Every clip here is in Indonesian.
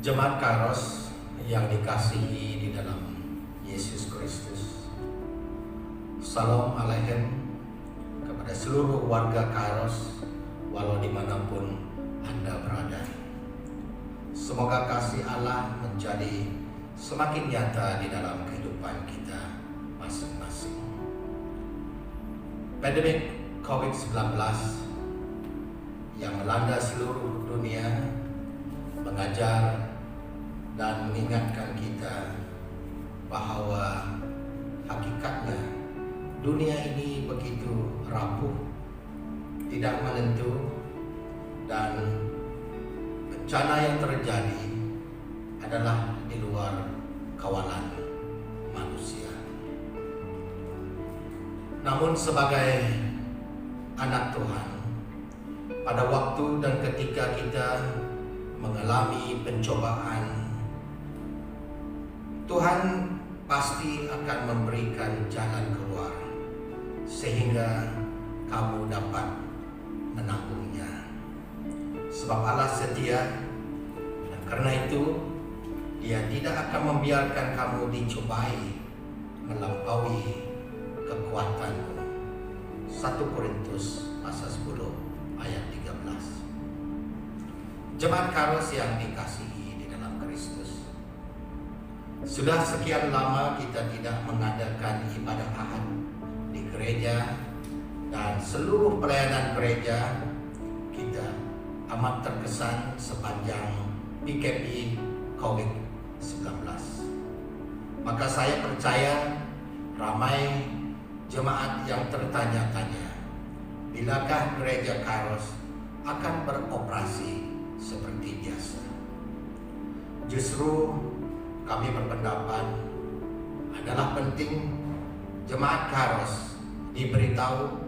Jemaat Kairos yang dikasihi di dalam Yesus Kristus, Salam Alaikum kepada seluruh warga Kairos walau dimanapun Anda berada. Semoga kasih Allah menjadi semakin nyata di dalam kehidupan kita masing-masing. Pandemik COVID-19 yang melanda seluruh dunia mengajar dan mengingatkan kita bahwa hakikatnya dunia ini begitu rapuh, tidak menentu, dan bencana yang terjadi adalah di luar kawalan manusia. Namun sebagai anak Tuhan, pada waktu dan ketika kita mengalami pencobaan, Tuhan pasti akan memberikan jalan keluar sehingga kamu dapat menanggungnya. Sebab Allah setia, dan karena itu Dia tidak akan membiarkan kamu dicobai melampaui kekuatanmu. 1 Korintus pasal 10 ayat 13. Jemaat Kairos yang dikasihi di dalam Kristus, sudah sekian lama kita tidak mengadakan ibadah Ahad di gereja, dan seluruh pelayanan gereja kita amat terkesan sepanjang PKP COVID-19. Maka saya percaya ramai jemaat yang tertanya-tanya, bilakah gereja Kairos akan beroperasi seperti biasa? Justru kami berpendapat adalah penting jemaat Kairos diberitahu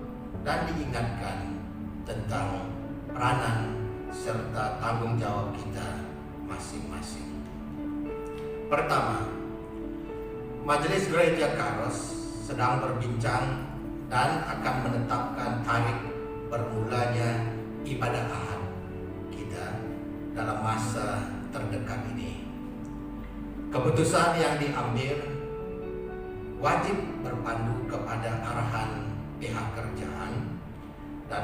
dan diingatkan tentang peranan serta tanggung jawab kita masing-masing. Pertama, Majelis Gereja Kairos sedang berbincang dan akan menetapkan tarikh bermulanya ibadah Ahad kita dalam masa terdekat ini. Keputusan yang diambil wajib berpandu kepada arahan pihak kerjaan, dan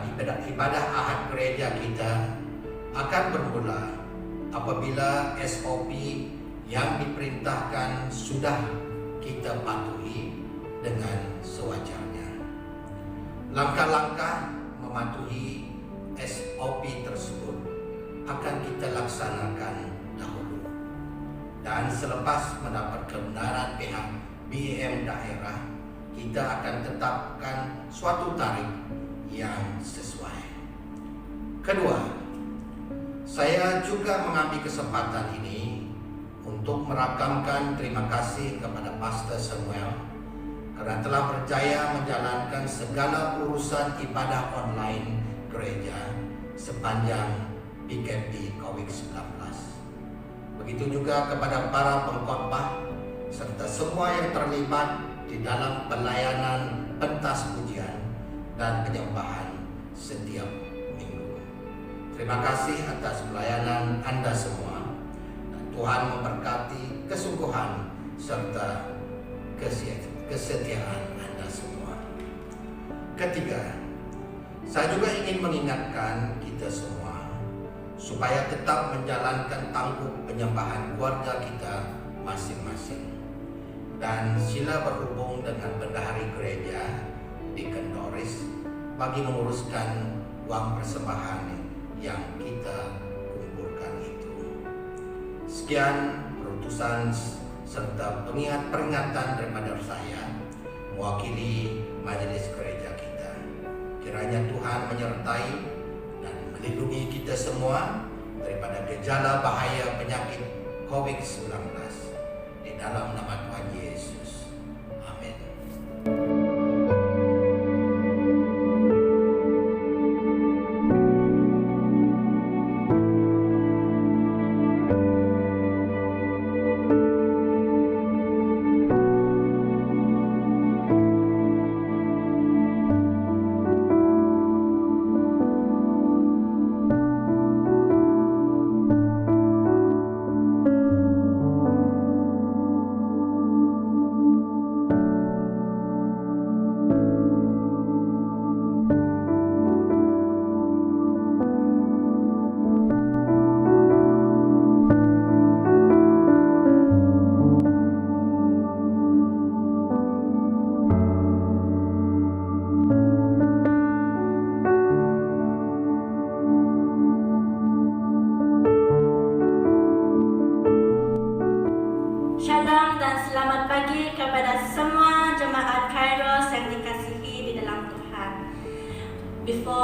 ibadah Ahad gereja kita akan bermula apabila SOP yang diperintahkan sudah kita patuhi dengan sewajarnya. Langkah-langkah mematuhi SOP tersebut akan kita laksanakan dahulu, dan selepas mendapat kebenaran pihak BEM daerah, kita akan tetapkan suatu tarikh yang sesuai. Kedua, saya juga mengambil kesempatan ini untuk merakamkan terima kasih kepada Pastor Samuel karena telah berjaya menjalankan segala urusan ibadah online gereja sepanjang PKP COVID-19. Begitu juga kepada para pengkhotbah serta semua yang terlibat di dalam pelayanan pentas pujian dan penyembahan setiap minggu. Terima kasih atas pelayanan Anda semua, dan Tuhan memberkati kesungguhan serta kesetiaan Anda semua. Ketiga, saya juga ingin mengingatkan kita semua supaya tetap menjalankan tangguh penyembahan keluarga kita masing-masing, dan sila berhubung dengan bendahari gereja di Kendoris bagi menguruskan uang persembahan yang kita kumpulkan itu. Sekian perutusan serta peringatan daripada saya mewakili majelis gereja kita. Kiranya Tuhan menyertai dan melindungi kita semua daripada gejala bahaya penyakit COVID-19 di dalam nama Tuhan Yesus. Amin.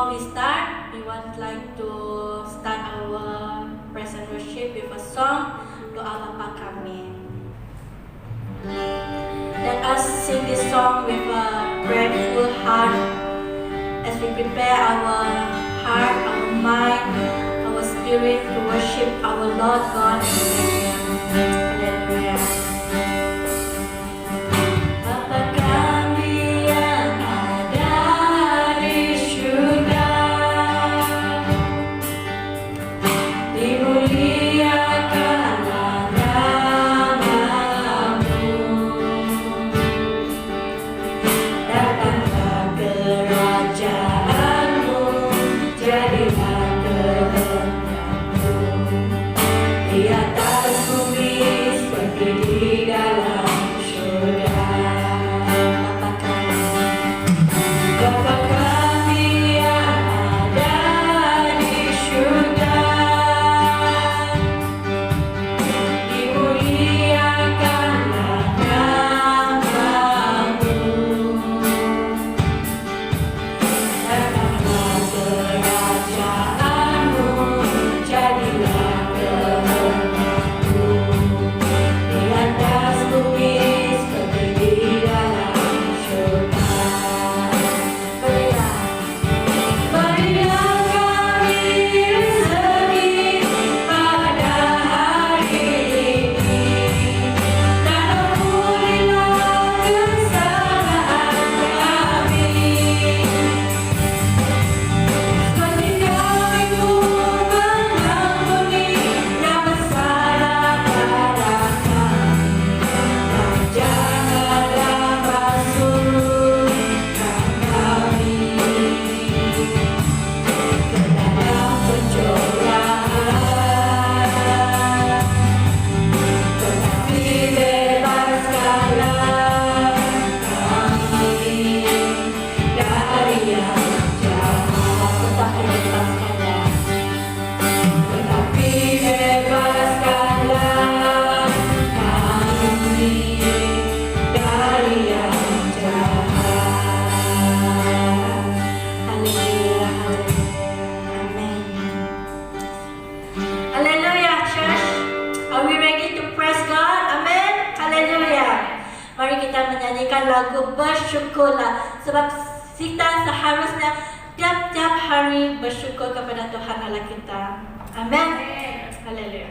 Before we start, we would like to start our praise and worship with a song, Doa Bapa Kami. Let us sing this song with a grateful heart as we prepare our heart, our mind, our spirit to worship our Lord God and Savior. Hallelujah. Bapa kami yang ada di surga, dimuliakanlah namamu. Datanglah kerajaanmu, jadilah kehendakmu di atas bumi seperti di dalam surga. Bapa kami yang ada di surga, dimuliakanlah namamu. Datanglah kerajaanmu, jadilah kehendakmu di atas bumi seperti di dalam surga. Berilah kami rezeki pada hari ini, dan ampunilah kesalahan kami, seperti kami pun mengampuni yang bersalah pada kami. Dan janganlah masukkan kami ke dalam pencobaan, tetapi bebaskanlah kami dari yang jahat. Tetapi bebaskanlah, tetapi bebaskanlah kami dari yang jahat. Haleluya, amin. Haleluya, church. Are we ready to praise God? Amin. Haleluya. Mari kita menyanyikan lagu Bersyukurlah, sebab kita seharusnya tiap-tiap hari bersyukur kepada Tuhan Allah kita. Amin. Haleluya.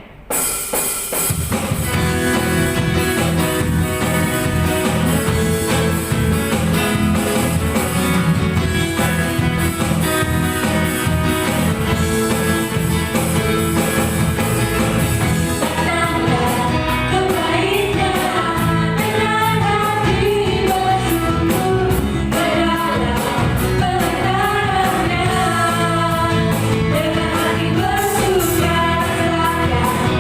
Datanglah kebaikan dengan hati bersyukur ke dalam kebenarannya, dengan hati bersuka serahkan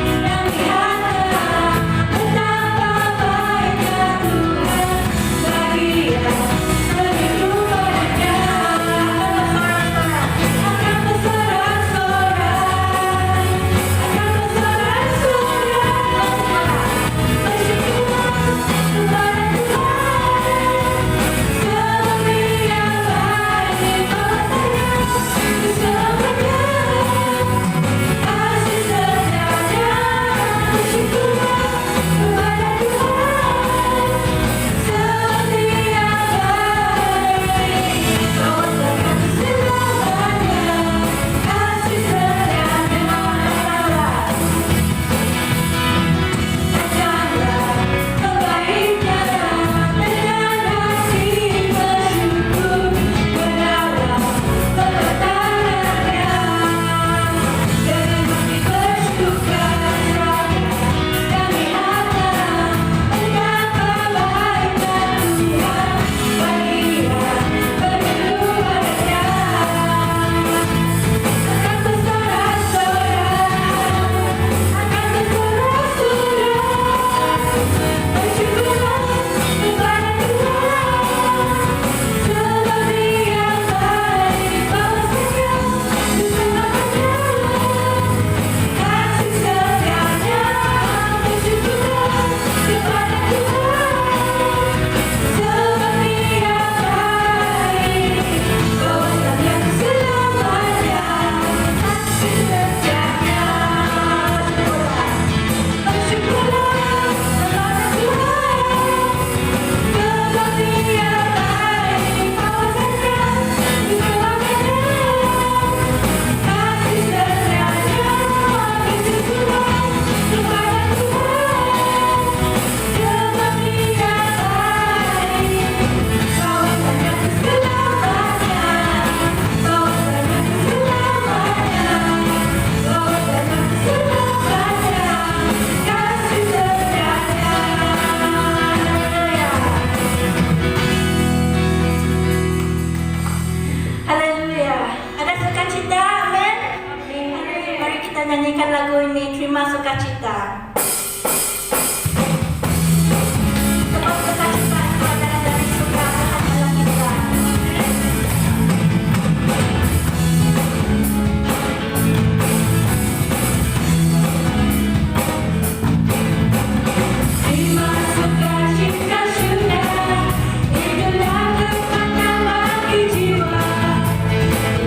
sukacita. Sebab sukacita itu adalah dari surga Tuhan Allah kita. Terima sukacita sudah, itulah kekuatan bagi jiwa.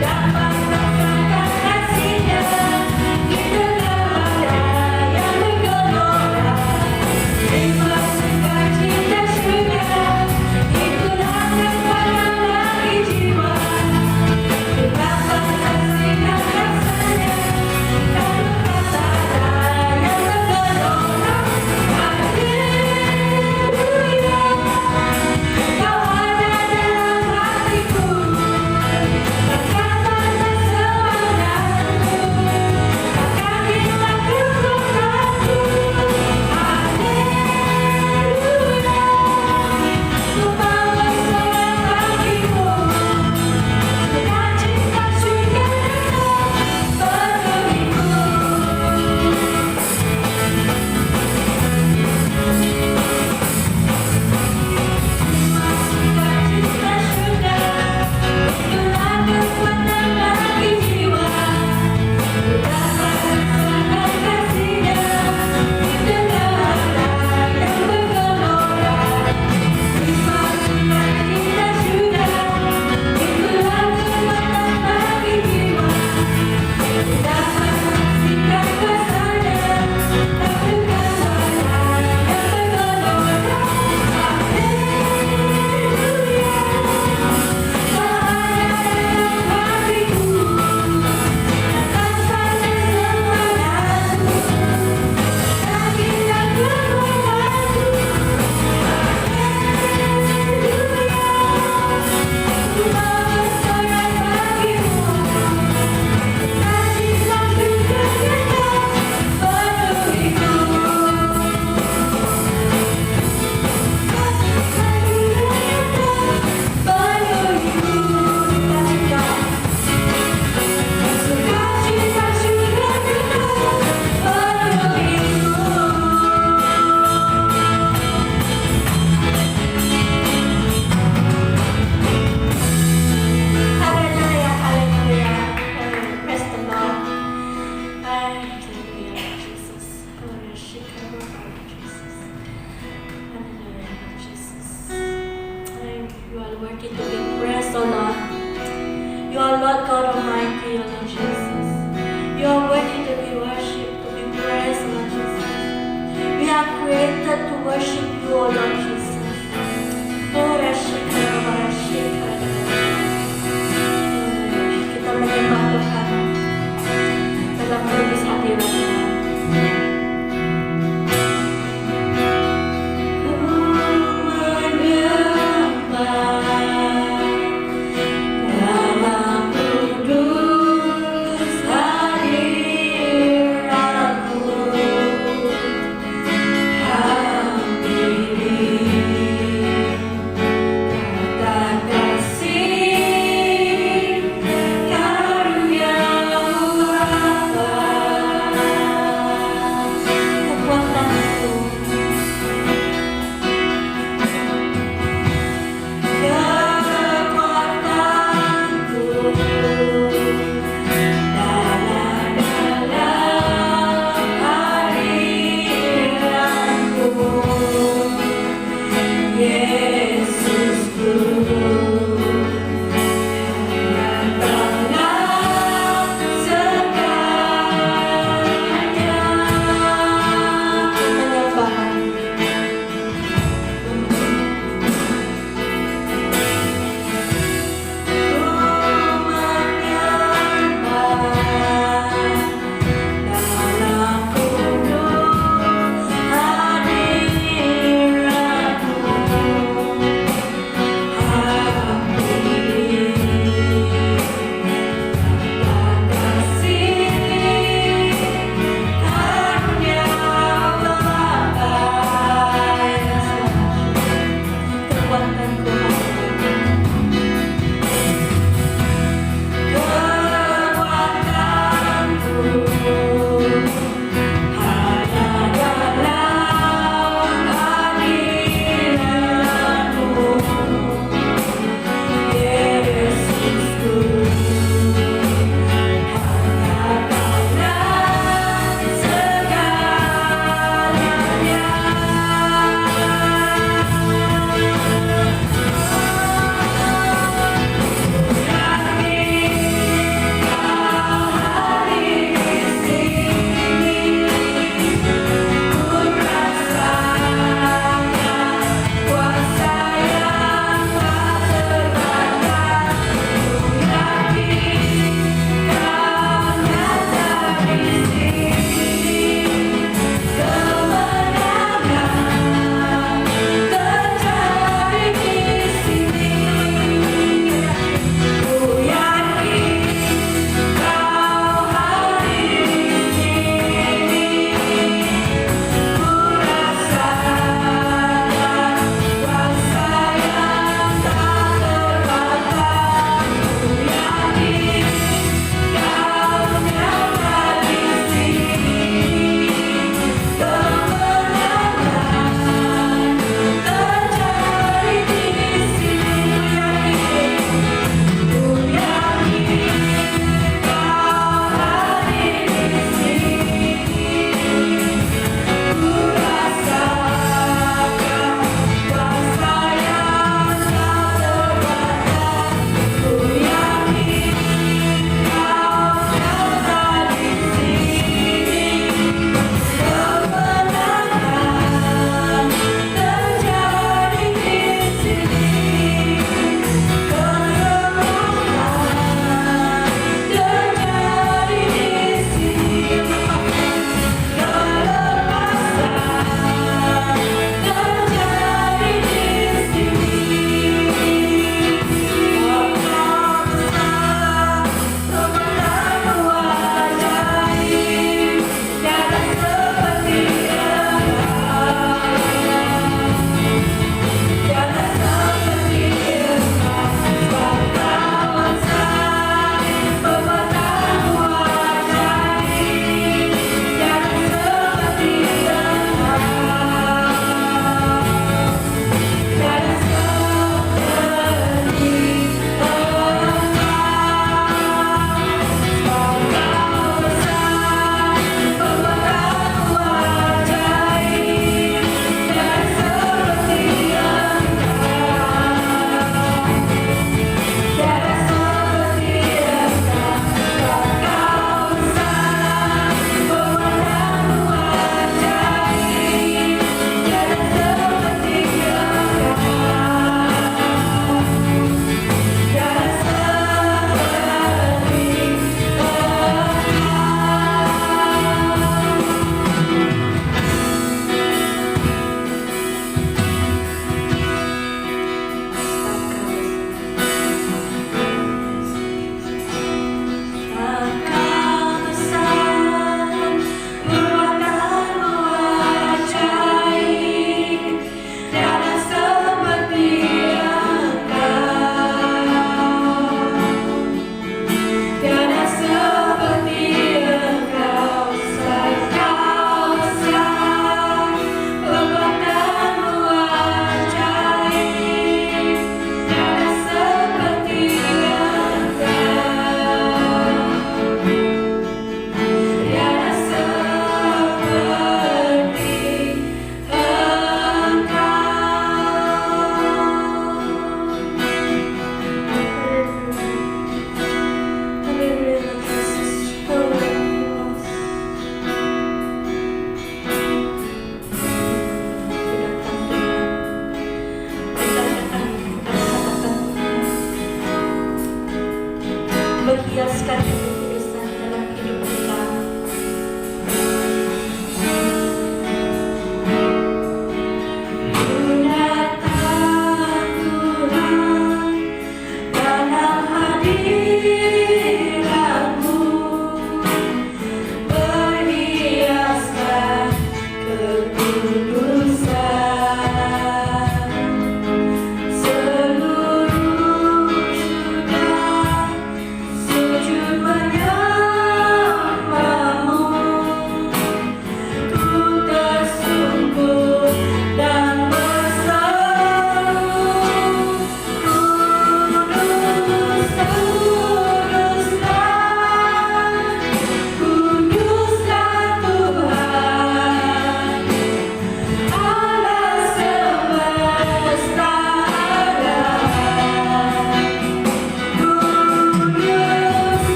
Dapat rasakan kasihnya, itulah yang bergelora. Terima sukacita sudah, itulah kekuatan bagi jiwa. Dapat rasakan rasanya, kalau kata yang bergelora. Haleluya, Kau ada dalam hatiku. Berkatan dan semangatku, akan kita kekuatanku. Haleluya, Ku bawa sorak bagimu. Sukacita surga penuhiku. Sukacita sudah, itulah kekuatan bagi jiwa. Dapat rasakan kasihnya, itulah yang bergelora. Terima sukacita sudah, itulah kekuatan bagi jiwa. Dapat saksikan kuasanya, takutkan yang bergelora. Haleluya, Kau ada dalam hatiku. Kekuatan dan semangatku, akan kita kekuatanku. Haleluya, Ku bawa sorak bagimu. Sukacita surga penuhiku. Sukacita surga Hallelujah, hallelujah. Praise the Lord. Hallelujah, Jesus. Hallelujah, Jesus. Hallelujah, Jesus. You are worthy to be praised, O Lord. You are Lord God Almighty, O Lord Jesus. You are worthy to be worshipped, to be praised, O Lord Jesus. We are created to worship you, O Lord Jesus. Oh, kita menyembah Tuhan dalam kudus hadirat-Nya. Ku menyembah dalam kudus hadirat-Mu. Haleluya.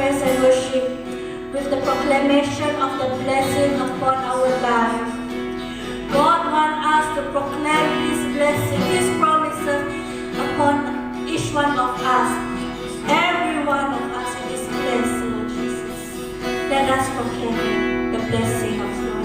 praise and worship with the proclamation of the blessing upon our life. God wants us to proclaim His blessing, His promises upon each one of us. Every one of us in this place, Lord Jesus. Let us proclaim the blessing of the Lord.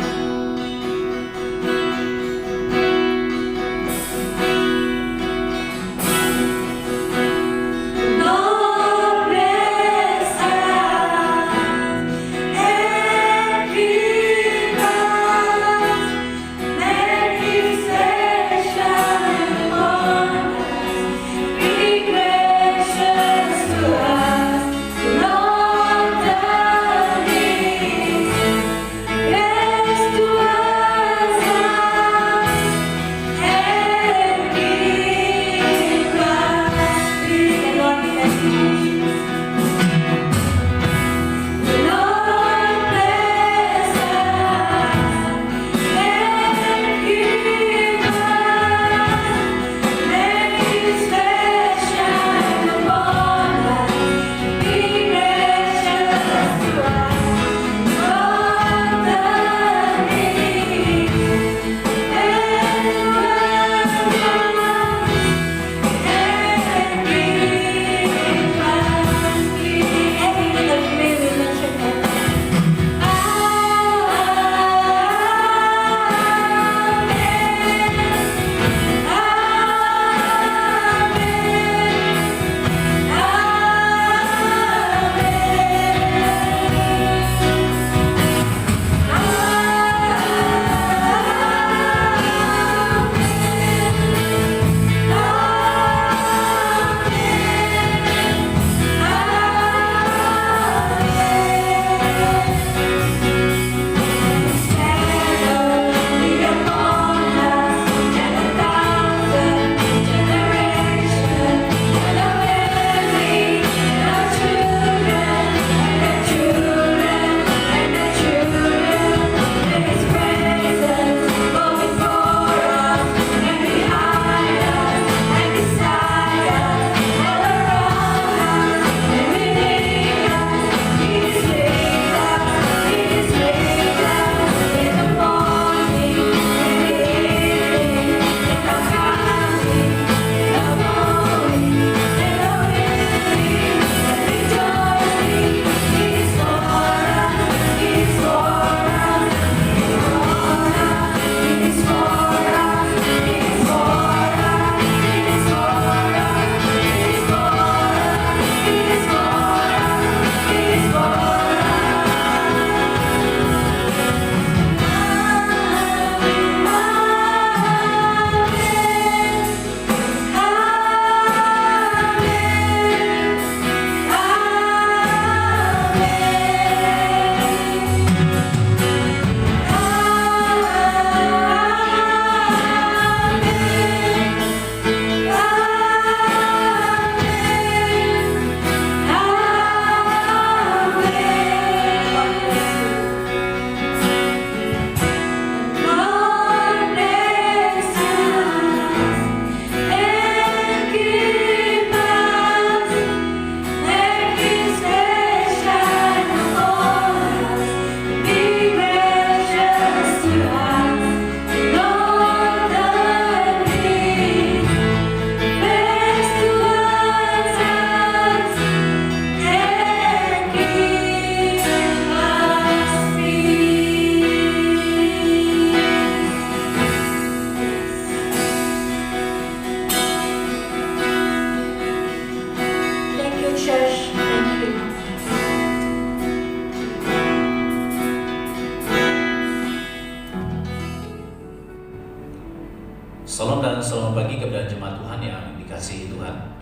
Salam dan selamat pagi kepada jemaat Tuhan yang dikasihi Tuhan.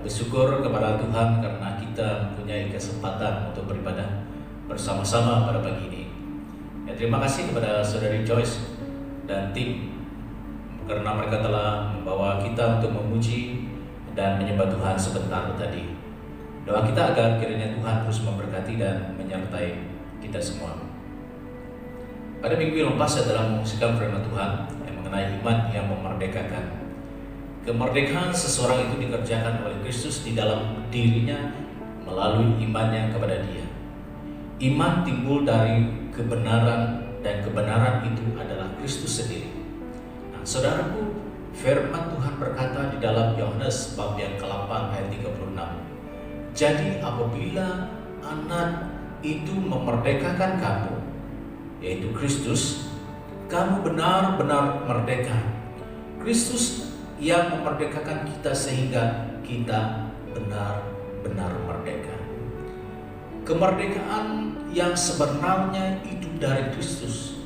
Bersyukur kepada Tuhan karena kita mempunyai kesempatan untuk beribadah bersama-sama pada pagi ini. Terima kasih kepada Saudari Joyce dan tim karena mereka telah membawa kita untuk memuji dan menyembah Tuhan sebentar tadi. Doa kita agar kiranya Tuhan terus memberkati dan menyertai kita semua. Pada minggu yang lepas saya telah mengusikan firman Tuhan yang mengenai iman yang memerdekakan. Kemerdekaan seseorang itu dikerjakan oleh Kristus di dalam dirinya melalui imannya kepada Dia. Iman timbul dari kebenaran, dan kebenaran itu adalah Kristus sendiri. Nah, saudaraku, firman Tuhan berkata di dalam Yohanes bab yang ke-8 ayat 36. Jadi apabila Anak itu memerdekakan kamu, yaitu Kristus, kamu benar-benar merdeka. Kristus yang memerdekakan kita sehingga kita benar-benar merdeka. Kemerdekaan yang sebenarnya itu dari Kristus.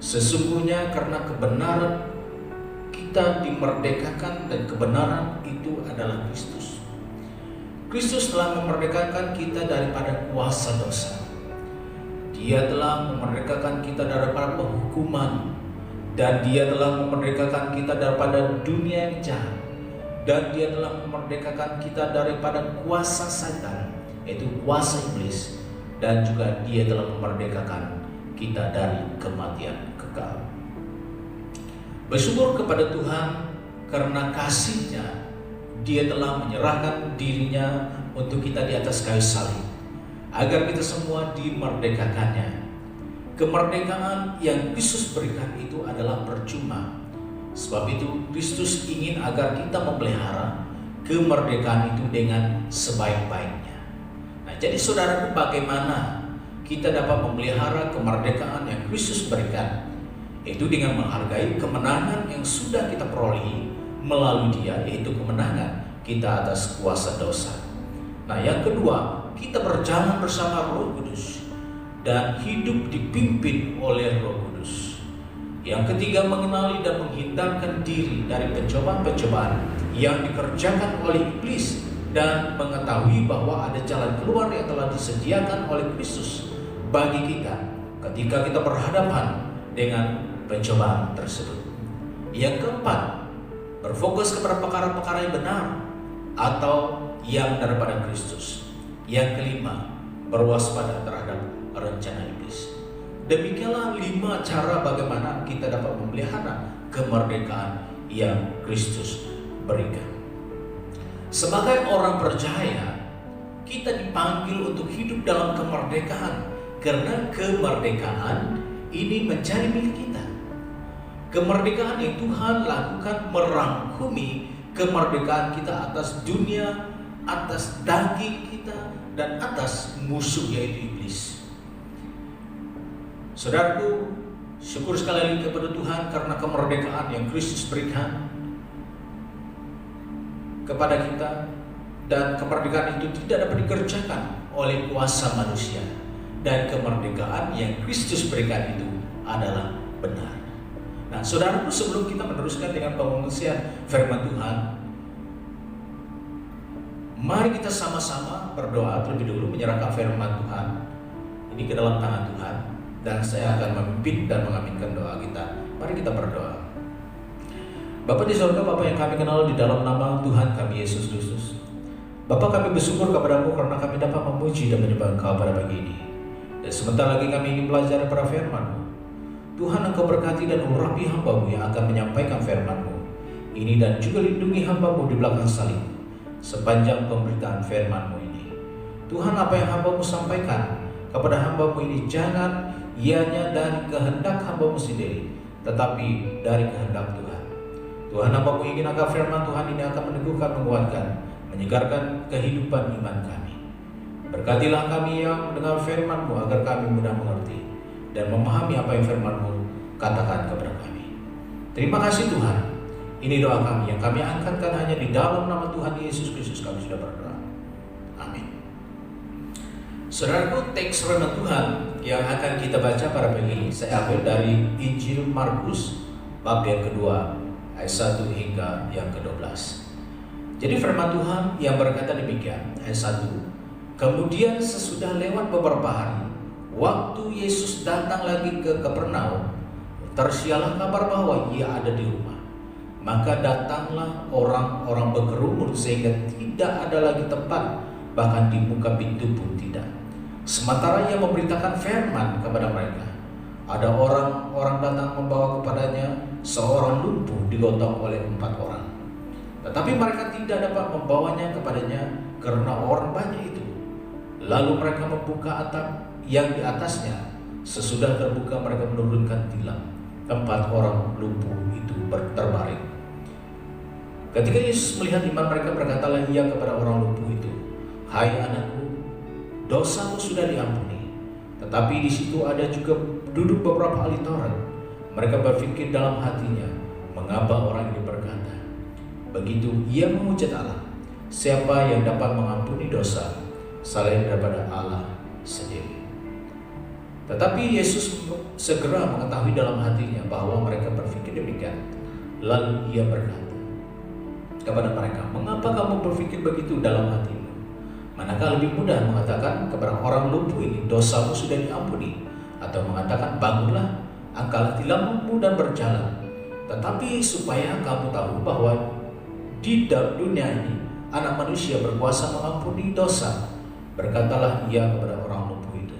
Sesungguhnya karena kebenaran kita dimerdekakan, dan kebenaran itu adalah Kristus. Kristus telah memerdekakan kita daripada kuasa dosa. Dia telah memerdekakan kita daripada penghukuman, dan Dia telah memerdekakan kita daripada dunia yang jahat, dan Dia telah memerdekakan kita daripada kuasa setan, yaitu kuasa iblis, dan juga Dia telah memerdekakan kita dari kematian kekal. Bersyukur kepada Tuhan karena kasih-Nya, Dia telah menyerahkan dirinya untuk kita di atas kayu salib, agar kita semua dimerdekakannya. Kemerdekaan yang Kristus berikan itu adalah percuma. Sebab itu Kristus ingin agar kita memelihara kemerdekaan itu dengan sebaik-baiknya. Nah, jadi saudaraku, bagaimana kita dapat memelihara kemerdekaan yang Kristus berikan? Itu dengan menghargai kemenangan yang sudah kita perolehi melalui Dia, yaitu kemenangan kita atas kuasa dosa. Nah, yang kedua, kita berjalan bersama Roh Kudus dan hidup dipimpin oleh Roh Kudus. Yang ketiga, mengenali dan menghindarkan diri dari pencobaan-pencobaan yang dikerjakan oleh iblis, dan mengetahui bahwa ada jalan keluar yang telah disediakan oleh Kristus bagi kita ketika kita berhadapan dengan pencobaan tersebut. Yang keempat, berfokus kepada perkara-perkara yang benar atau yang daripada Kristus. Yang kelima, berwaspada terhadap rencana iblis. Demikianlah 5 cara bagaimana kita dapat memelihara kemerdekaan yang Kristus berikan. Sebagai orang percaya, kita dipanggil untuk hidup dalam kemerdekaan, karena kemerdekaan ini menjadi milik kita. Kemerdekaan yang Tuhan lakukan merangkumi kemerdekaan kita atas dunia, atas daging kita, dan atas musuh, yaitu iblis. Saudaraku, syukur sekali lagi kepada Tuhan karena kemerdekaan yang Kristus berikan kepada kita, dan kemerdekaan itu tidak dapat dikerjakan oleh kuasa manusia, dan kemerdekaan yang Kristus berikan itu adalah benar. Nah, saudaraku, sebelum kita meneruskan dengan pengungsian firman Tuhan, mari kita sama-sama berdoa terlebih dulu, menyerahkan firman Tuhan ini ke dalam tangan Tuhan, dan saya akan memimpin dan mengaminkan doa kita. Mari kita berdoa. Bapa di surga, Bapa yang kami kenal di dalam nama Tuhan kami Yesus Kristus, Bapa, kami bersyukur kepada-Mu karena kami dapat memuji dan menyembah Engkau pada pagi ini. Dan sebentar lagi kami ingin belajar daripada firman-Mu. Tuhan, Engkau berkati dan urapi hamba-Mu yang akan menyampaikan firman-Mu ini, dan juga lindungi hamba-Mu di belakang salib sepanjang pemberitaan firman-Mu ini. Tuhan, apa yang hamba-Mu sampaikan kepada hamba-Mu ini jangan ianya dari kehendak hamba-Mu sendiri, tetapi dari kehendak Tuhan. Tuhan, hamba-Mu ingin agar firman Tuhan ini akan meneguhkan, menguatkan, menyegarkan kehidupan iman kami. Berkatilah kami yang mendengar firman-Mu agar kami mudah mengerti dan memahami apa yang firman-Mu katakan kepada kami. Terima kasih Tuhan. Ini doa kami yang kami angkatkan hanya di dalam nama Tuhan Yesus Kristus kami sudah berdoa. Amin. Saudaraku, teks firman Tuhan yang akan kita baca pada pagi ini saya ambil dari Injil Markus bab yang kedua ayat 1 hingga yang ke-12. Jadi firman Tuhan yang berkata demikian, ayat 1. Kemudian sesudah lewat beberapa hari, waktu Yesus datang lagi ke Kapernaum, tersiarlah kabar bahwa Ia ada di rumah. Maka datanglah orang-orang berkerumun sehingga tidak ada lagi tempat, bahkan di muka pintu pun tidak. Sementara Ia memberitakan firman kepada mereka, ada orang-orang datang membawa kepadanya seorang lumpuh digotong oleh 4 orang. Tetapi mereka tidak dapat membawanya kepadanya karena orang banyak itu. Lalu mereka membuka atap yang di atasnya. Sesudah terbuka mereka menurunkan tilam. 4 orang lumpuh itu terbaring. Ketika Yesus melihat iman mereka, berkatalah ia kepada orang lumpuh itu, "Hai anakku, dosamu sudah diampuni." Tetapi di situ ada juga duduk beberapa ahli Taurat. Mereka berpikir dalam hatinya, "Mengapa orang ini berkata begitu?" Ia memuji Allah. Siapa yang dapat mengampuni dosa selain daripada Allah sendiri? Tetapi Yesus segera mengetahui dalam hatinya bahwa mereka berpikir demikian. Lalu ia berkata kepada mereka, "Mengapa kamu berpikir begitu dalam hatimu? Manakah lebih mudah mengatakan kepada orang lumpuh ini, dosamu sudah diampuni, atau mengatakan, bangunlah, angkatlah tilammu dan berjalan? Tetapi supaya kamu tahu bahwa di dunia ini Anak Manusia berkuasa mengampuni dosa, berkatalah ia kepada orang lumpuh itu,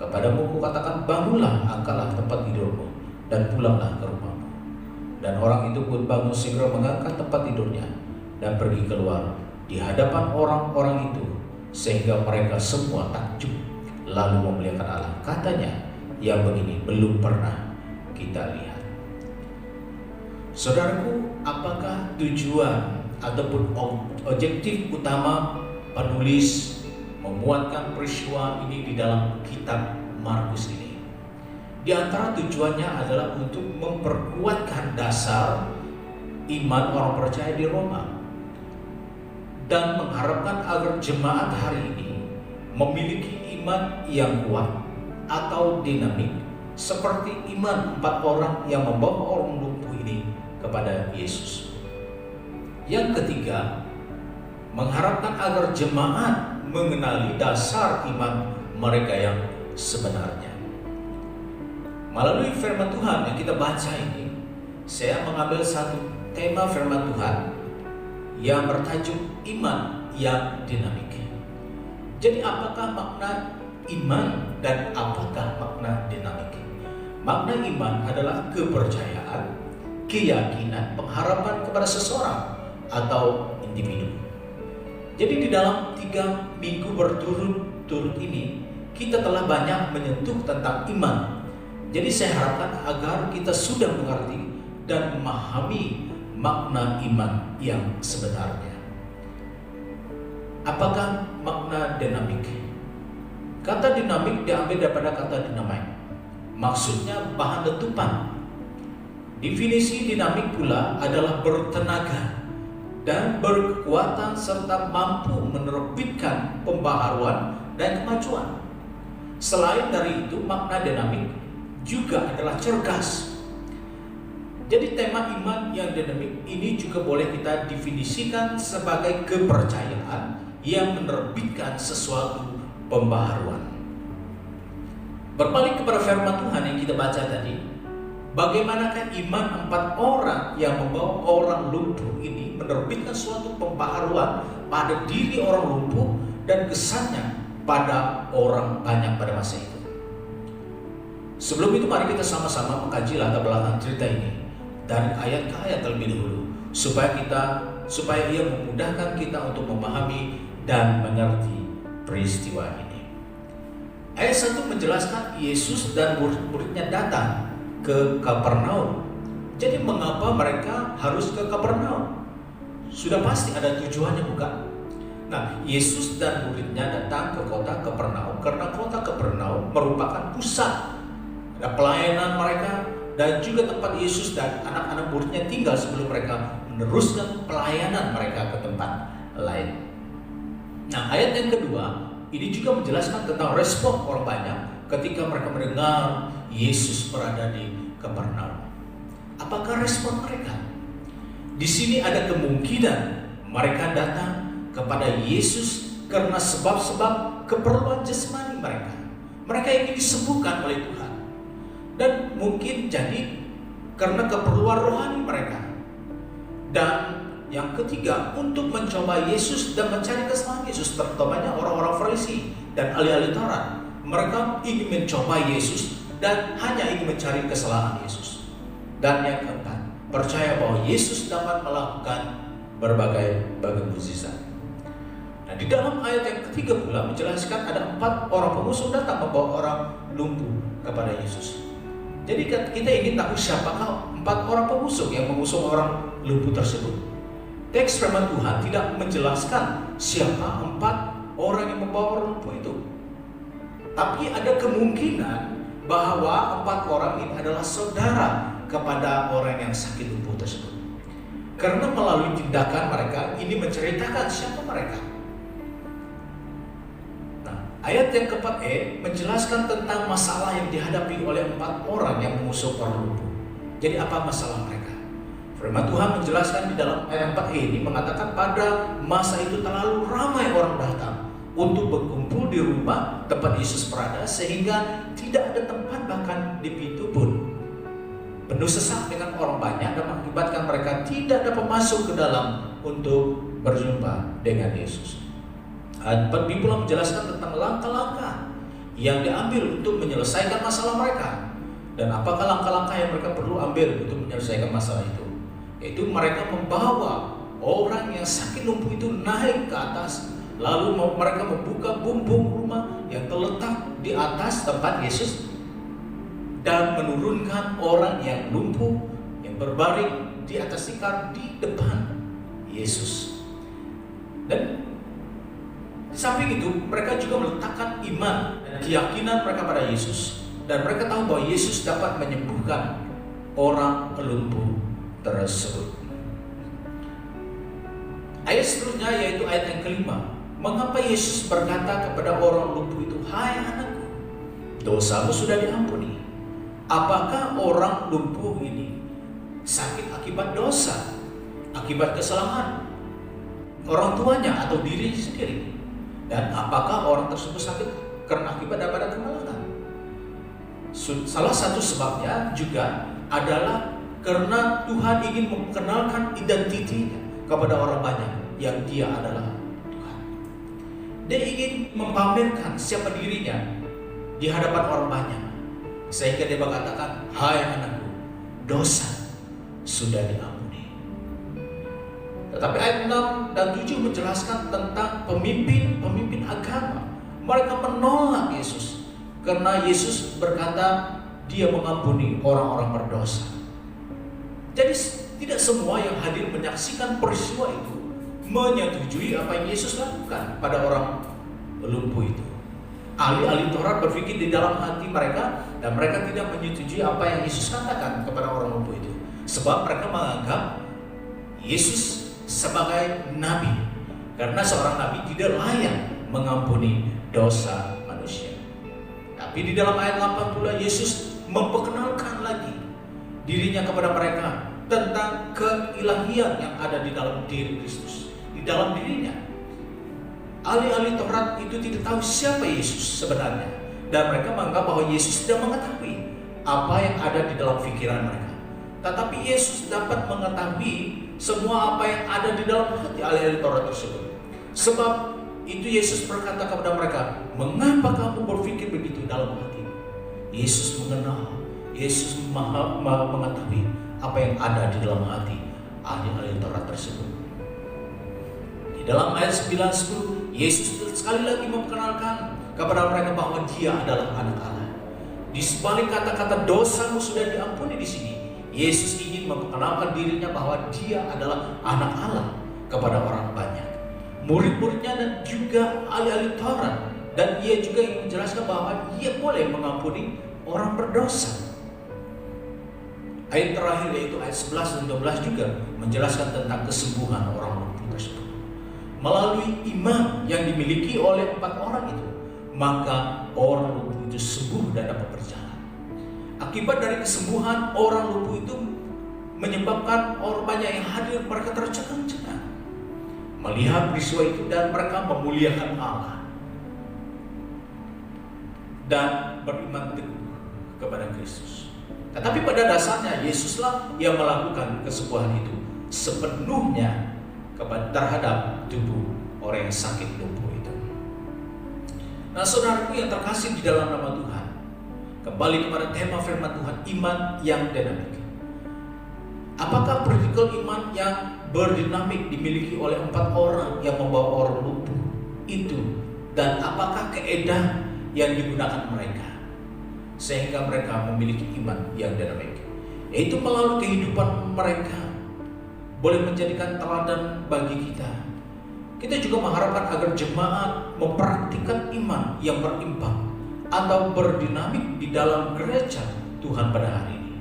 kepadamu kukatakan, bangunlah, angkatlah tempat tidurmu dan pulanglah ke rumahmu." Dan orang itu pun bangun segera mengangkat tempat tidurnya dan pergi keluar di hadapan orang-orang itu, sehingga mereka semua takjub lalu memuliakan Allah. Katanya, yang begini belum pernah kita lihat. Saudaraku, apakah tujuan ataupun objektif utama penulis memuatkan peristiwa ini di dalam kitab Markus ini? Di antara tujuannya adalah untuk memperkuatkan dasar iman orang percaya di Roma dan mengharapkan agar jemaat hari ini memiliki iman yang kuat atau dinamik seperti iman 4 orang yang membawa orang lumpuh ini kepada Yesus. Yang ketiga, mengharapkan agar jemaat mengenali dasar iman mereka yang sebenarnya. Melalui firman Tuhan yang kita baca ini, saya mengambil satu tema firman Tuhan yang bertajuk iman yang dinamik. Jadi apakah makna iman dan apakah makna dinamik? Makna iman adalah kepercayaan, keyakinan, pengharapan kepada seseorang atau individu. Jadi di dalam 3 minggu berturut-turut ini, kita telah banyak menyentuh tentang iman. Jadi saya harapkan agar kita sudah mengerti dan memahami makna iman yang sebenarnya. Apakah makna dinamik? Kata dinamik diambil daripada kata dynamite. Maksudnya bahan letupan. Definisi dinamik pula adalah bertenaga dan berkekuatan serta mampu menerbitkan pembaharuan dan kemajuan. Selain dari itu, makna dinamik juga adalah cerdas. Jadi tema iman yang dinamik ini juga boleh kita definisikan sebagai kepercayaan yang menerbitkan sesuatu pembaharuan. Berbalik kepada firman Tuhan yang kita baca tadi, bagaimanakah iman 4 orang yang membawa orang lumpuh ini menerbitkan suatu pembaharuan pada diri orang lumpuh dan kesannya pada orang banyak pada masa itu. Sebelum itu mari kita sama-sama mengkaji latar belakang cerita ini dari ayat ke ayat terlebih dahulu supaya ia memudahkan kita untuk memahami dan mengerti peristiwa ini. Ayat 1 menjelaskan Yesus dan murid-muridnya datang ke Kapernaum. Jadi mengapa mereka harus ke Kapernaum? Sudah pasti ada tujuannya, bukan? Nah, Yesus dan muridnya datang ke kota Kapernaum karena kota Kapernaum merupakan pusat pelayanan mereka dan juga tempat Yesus dan anak-anak muridnya tinggal sebelum mereka meneruskan pelayanan mereka ke tempat lain. Nah, ayat yang kedua ini juga menjelaskan tentang respon orang banyak ketika mereka mendengar Yesus berada di Kapernaum. Apakah respon mereka? Di sini ada kemungkinan mereka datang kepada Yesus karena sebab-sebab keperluan jasmani mereka. Mereka ingin disembuhkan oleh Tuhan. Dan mungkin jadi karena keperluan rohani mereka. Dan yang ketiga, untuk mencoba Yesus dan mencari kesalahan Yesus, terutamanya orang-orang Farisi dan ahli-ahli Taurat. Mereka ingin mencoba Yesus dan hanya ingin mencari kesalahan Yesus. Dan yang keempat, percaya bahwa Yesus dapat melakukan berbagai mukjizat. Nah, di dalam ayat yang ketiga pula menjelaskan ada 4 orang pemusuh datang membawa orang lumpuh kepada Yesus. Jadi kita ingin tahu siapakah 4 orang pemusuh yang mengusung orang lumpuh tersebut. Teks firman Tuhan tidak menjelaskan siapa 4 orang yang membawa orang lumpuh itu. Tapi ada kemungkinan bahwa 4 orang ini adalah saudara kepada orang yang sakit lumpuh tersebut. Karena melalui tindakan mereka ini menceritakan siapa mereka. Nah, ayat yang keempat menjelaskan tentang masalah yang dihadapi oleh 4 orang yang mengusung orang lumpuh. Jadi apa masalah mereka? Firman Tuhan menjelaskan di dalam ayat 4 ini mengatakan pada masa itu terlalu ramai orang datang untuk berkumpul di rumah tempat Yesus berada sehingga tidak ada tempat bahkan di pintu pun. Penuh sesak dengan orang banyak dan mengakibatkan mereka tidak dapat masuk ke dalam untuk berjumpa dengan Yesus. Ayat 4 pula menjelaskan tentang langkah-langkah yang diambil untuk menyelesaikan masalah mereka. Dan apakah langkah-langkah yang mereka perlu ambil untuk menyelesaikan masalah itu? Yaitu mereka membawa orang yang sakit lumpuh itu naik ke atas, lalu mereka membuka bumbung rumah yang terletak di atas tempat Yesus dan menurunkan orang yang lumpuh yang berbaring di atas tikar di depan Yesus. Dan di samping itu mereka juga meletakkan iman dan keyakinan mereka pada Yesus, dan mereka tahu bahwa Yesus dapat menyembuhkan orang lumpuh tersebut. Ayat seterusnya yaitu ayat yang kelima. Mengapa Yesus berkata kepada orang lumpuh itu, "Hai anakku, dosamu sudah diampuni"? Apakah orang lumpuh ini sakit akibat dosa, akibat kesalahan orang tuanya atau diri sendiri? Dan apakah orang tersebut sakit karena akibat daripada kemalangan? Salah satu sebabnya juga adalah karena Tuhan ingin memperkenalkan identitinya kepada orang banyak yang dia adalah Tuhan. Dia ingin memamerkan siapa dirinya di hadapan orang banyak. Sehingga dia berkatakan, "Hai anakku, dosa sudah diampuni." Tetapi ayat 6 dan 7 menjelaskan tentang pemimpin agama. Mereka menolak Yesus karena Yesus berkata dia mengampuni orang-orang berdosa. Jadi tidak semua yang hadir menyaksikan peristiwa itu menyetujui apa yang Yesus lakukan pada orang lumpuh itu. Ahli-ahli Taurat berpikir di dalam hati mereka dan mereka tidak menyetujui apa yang Yesus katakan kepada orang lumpuh itu. Sebab mereka menganggap Yesus sebagai nabi. Karena seorang nabi tidak layak mengampuni dosa manusia. Tapi di dalam ayat 8 pula Yesus memperkenalkan lagi dirinya kepada mereka tentang keilahian yang ada di dalam diri Kristus, di dalam dirinya. Ahli-ahli Taurat itu tidak tahu siapa Yesus sebenarnya, dan mereka menganggap bahwa Yesus tidak mengetahui apa yang ada di dalam pikiran mereka. Tetapi Yesus dapat mengetahui semua apa yang ada di dalam hati ahli-ahli Taurat tersebut. Sebab itu Yesus berkata kepada mereka, "Mengapa kamu berpikir begitu dalam hati?" Yesus mengenal, Yesus mengetahui apa yang ada di dalam hati ahli-ahli Taurat tersebut. Di dalam ayat 9-10, Yesus sekali lagi memperkenalkan kepada mereka bahwa dia adalah anak Allah. Di sebalik kata-kata dosamu sudah diampuni di sini, Yesus ingin memperkenalkan dirinya bahwa dia adalah anak Allah kepada orang banyak. Murid-muridnya dan juga ahli-ahli Taurat, dan ia juga ingin menjelaskan bahwa ia boleh mengampuni orang berdosa. Ayat terakhir yaitu ayat 11 dan 12 juga menjelaskan tentang kesembuhan orang lumpuh tersebut. Melalui iman yang dimiliki oleh 4 orang itu, maka orang lumpuh itu sembuh dan dapat berjalan. Akibat dari kesembuhan orang lumpuh itu menyebabkan orang banyak yang hadir mereka tercengang-cengang melihat peristiwa itu, dan mereka memuliakan Allah dan beriman teguh kepada Kristus. Tetapi pada dasarnya Yesuslah yang melakukan kesembuhan itu sepenuhnya terhadap tubuh orang yang sakit lumpuh itu. Nah, saudaraku yang terkasih di dalam nama Tuhan, kembali kepada tema firman Tuhan, iman yang dinamik. Apakah vertikal iman yang berdinamik dimiliki oleh 4 orang yang membawa orang lumpuh itu dan apakah keedah yang digunakan mereka sehingga mereka memiliki iman yang dinamik, yaitu melalui kehidupan mereka boleh menjadikan teladan bagi kita. Kita juga mengharapkan agar jemaat mempraktikkan iman yang berimbang atau berdinamik di dalam gereja Tuhan pada hari ini.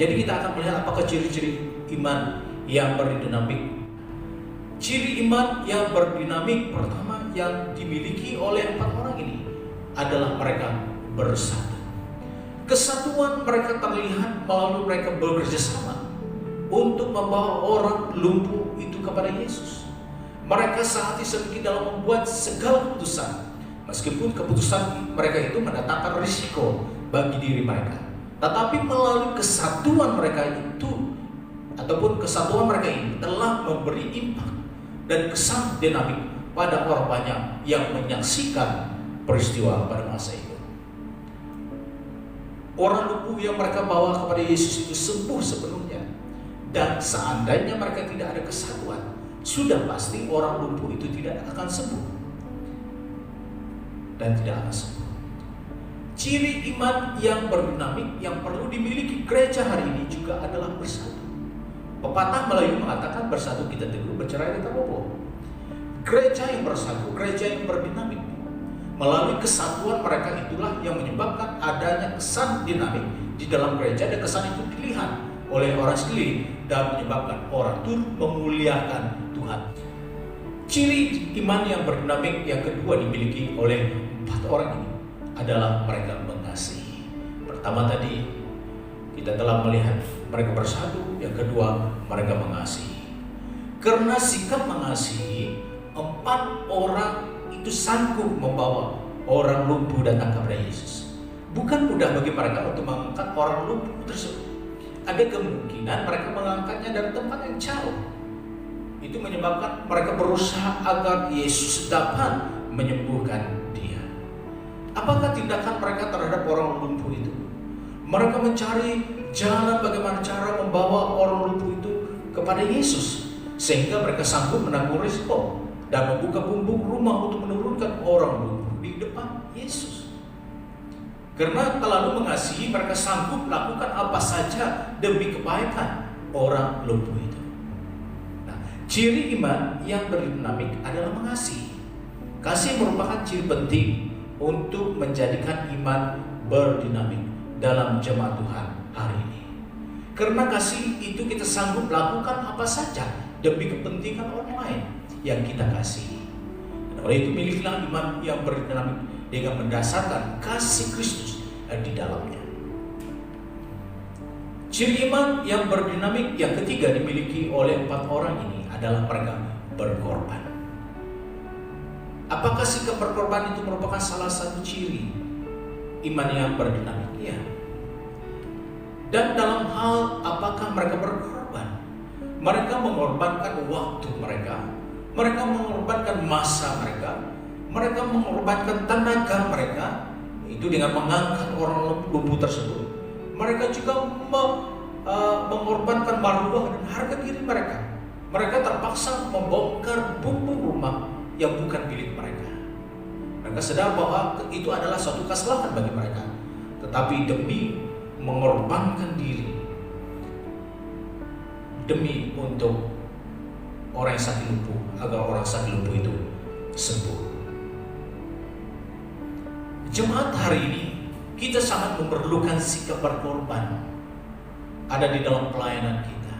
Jadi kita akan melihat apakah ciri-ciri iman yang berdinamik. Ciri iman yang berdinamik pertama yang dimiliki oleh 4 orang ini adalah mereka bersatu. Kesatuan mereka terlihat melalui mereka bekerja sama untuk membawa orang lumpuh itu kepada Yesus. Mereka sehati sedikit dalam membuat segala keputusan, meskipun keputusan mereka itu mendatangkan risiko bagi diri mereka. Tetapi melalui kesatuan mereka itu, ataupun kesatuan mereka ini telah memberi impact dan kesan dinamik pada orang banyak yang menyaksikan peristiwa pada masa itu. Orang lumpuh yang mereka bawa kepada Yesus itu sembuh sepenuhnya. Dan seandainya mereka tidak ada kesatuan, sudah pasti orang lumpuh itu tidak akan sembuh. Dan tidak akan sembuh. Ciri iman yang berdinamik yang perlu dimiliki gereja hari ini juga adalah bersatu. Pepatah Melayu mengatakan bersatu kita teguh, bercerai kita kokoh. Gereja yang bersatu, gereja yang berdinamik. Melalui kesatuan mereka itulah yang menyebabkan adanya kesan dinamik di dalam gereja, dan kesan itu dilihat oleh orang sekeliling dan menyebabkan orang turut memuliakan Tuhan. Ciri iman yang berdinamik yang kedua dimiliki oleh 4 orang ini adalah mereka mengasihi. Pertama tadi kita telah melihat mereka bersatu, yang kedua mereka mengasihi. Karena sikap mengasihi, 4 orang itu sanggup membawa orang lumpuh datang kepada Yesus. Bukan mudah bagi mereka untuk mengangkat orang lumpuh tersebut. Ada kemungkinan mereka mengangkatnya dari tempat yang jauh. Itu menyebabkan mereka berusaha agar Yesus dapat menyembuhkan dia. Apakah tindakan mereka terhadap orang lumpuh itu? Mereka mencari jalan bagaimana cara membawa orang lumpuh itu kepada Yesus, sehingga mereka sanggup menanggung risiko dan membuka bumbung rumah untuk menurunkan orang lumpuh di depan Yesus. Karena terlalu mengasihi, mereka sanggup melakukan apa saja demi kebaikan orang lumpuh itu. Nah, ciri iman yang berdinamik adalah mengasihi. Kasih merupakan ciri penting untuk menjadikan iman berdinamik dalam jemaat Tuhan hari ini. Karena kasih itu kita sanggup melakukan apa saja demi kepentingan orang lain yang kita kasihi. Dan oleh itu milikilah iman yang berdinamik dengan mendasarkan kasih Kristus di dalamnya. Ciri iman yang berdinamik yang ketiga dimiliki oleh 4 orang ini adalah mereka berkorban. Apakah sikap berkorban itu merupakan salah satu ciri iman yang berdinamik? Ya. Dan dalam hal apakah mereka berkorban? Mereka mengorbankan waktu mereka, mereka mengorbankan masa mereka, mereka mengorbankan tenaga mereka, itu dengan mengangkat orang lumpuh tersebut. Mereka juga mengorbankan marwah dan harga diri mereka. Mereka terpaksa membongkar bumbung rumah yang bukan milik mereka. Mereka sadar bahwa itu adalah suatu kesalahan bagi mereka, tetapi demi mengorbankan diri, demi untuk orang yang sakit lumpuh, agar orang sakit lumpuh itu sembuh. Jemaat hari ini kita sangat memerlukan sikap berkorban ada di dalam pelayanan kita.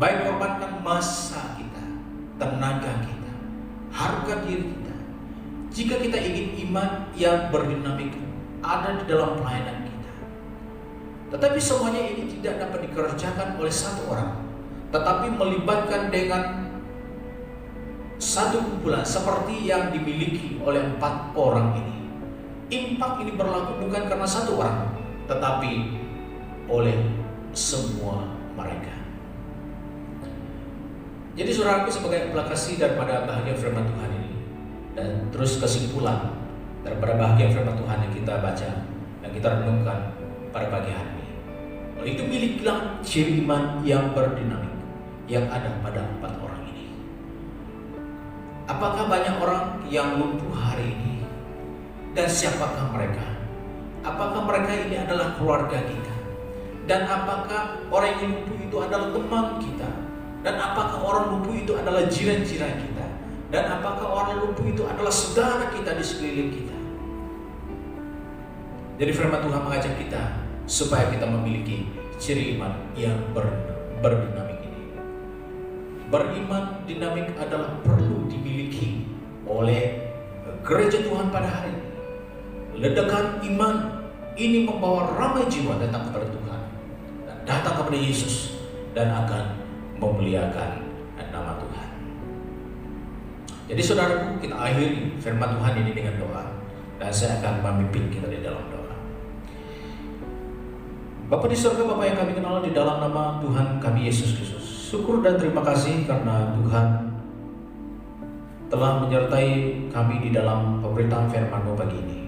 Baik korbankan masa kita, tenaga kita, harga diri kita. Jika kita ingin iman yang berdinamik ada di dalam pelayanan kita. Tetapi semuanya ini tidak dapat dikerjakan oleh satu orang, tetapi melibatkan dengan satu kumpulan seperti yang dimiliki oleh 4 orang ini. Impak ini berlaku bukan karena satu orang, tetapi oleh semua mereka. Jadi saudaraku, sebagai implikasi daripada bahagian firman Tuhan ini, dan terus kesimpulan daripada bahagian firman Tuhan yang kita baca dan kita renungkan pada pagi hari ini, oleh itu milikilah ciri iman yang berdinamik yang ada pada 4 orang ini. Apakah banyak orang yang lumpuh hari ini? Dan siapakah mereka? Apakah mereka ini adalah keluarga kita? Dan apakah orang yang lumpuh itu adalah teman kita? Dan apakah orang lumpuh itu adalah jiran-jiran kita? Dan apakah orang lumpuh itu adalah saudara kita di sekeliling kita? Jadi firman Tuhan mengajak kita supaya kita memiliki ciri iman yang berdinamik ini. Beriman dinamik adalah perlu dimiliki oleh gereja Tuhan pada hari ini. Ledakan iman ini membawa ramai jiwa datang kepada Tuhan dan datang kepada Yesus dan akan memuliakan nama Tuhan. Jadi saudaraku, kita akhiri firman Tuhan ini dengan doa, dan saya akan memimpin kita di dalam doa. Bapa di surga, Bapa yang kami kenal di dalam nama Tuhan kami Yesus Kristus, syukur dan terima kasih karena Tuhan telah menyertai kami di dalam pemberitaan firman-Mu pagi ini.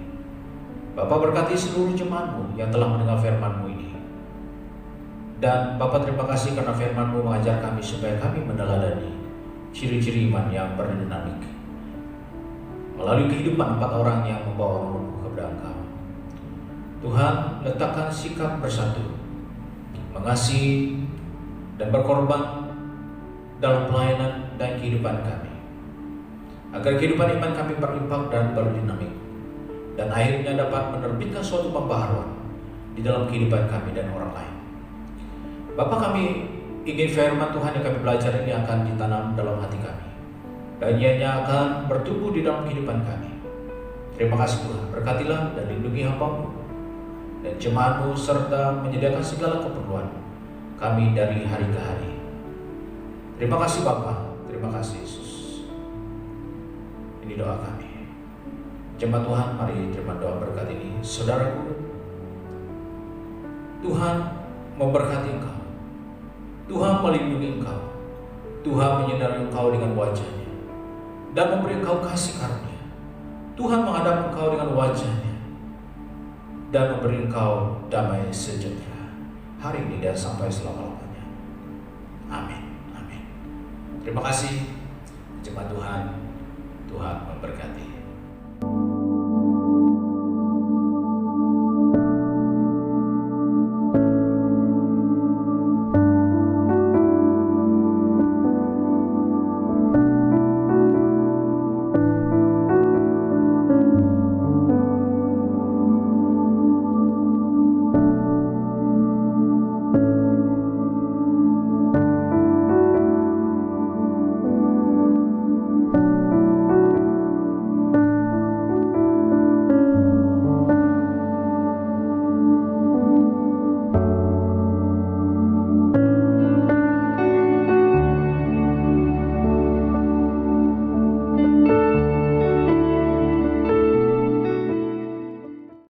Bapa berkati seluruh jemaat-Mu yang telah mendengar firman-Mu ini. Dan Bapa terima kasih karena firman-Mu mengajar kami supaya kami meneladani ciri-ciri iman yang berdinamik melalui kehidupan 4 orang yang membawa orang lumpuh kepada Engkau. Tuhan, letakkan sikap bersatu, mengasihi dan berkorban dalam pelayanan dan kehidupan kami, agar kehidupan iman kami berimpak dan berdinamik, dan akhirnya dapat menerbitkan suatu pembaharuan di dalam kehidupan kami dan orang lain. Bapa, kami ingin firman Tuhan yang kami belajar ini akan ditanam dalam hati kami, dan ianya akan bertumbuh di dalam kehidupan kami. Terima kasih Tuhan, berkatilah dan lindungi hamba-Mu dan jemaat-Mu serta menyediakan segala keperluan kami dari hari ke hari. Terima kasih Bapa, terima kasih Yesus. Ini doa kami. Jemaat Tuhan, mari terima doa berkat ini. Saudaraku, Tuhan memberkati engkau, Tuhan melindungi engkau, Tuhan menyinari engkau dengan wajah-Nya dan memberi engkau kasih karunia. Tuhan menghadap engkau dengan wajah-Nya dan memberi engkau damai sejahtera hari ini dan sampai selama-lamanya. Amin. Amin. Terima kasih jemaat Tuhan. Tuhan memberkati.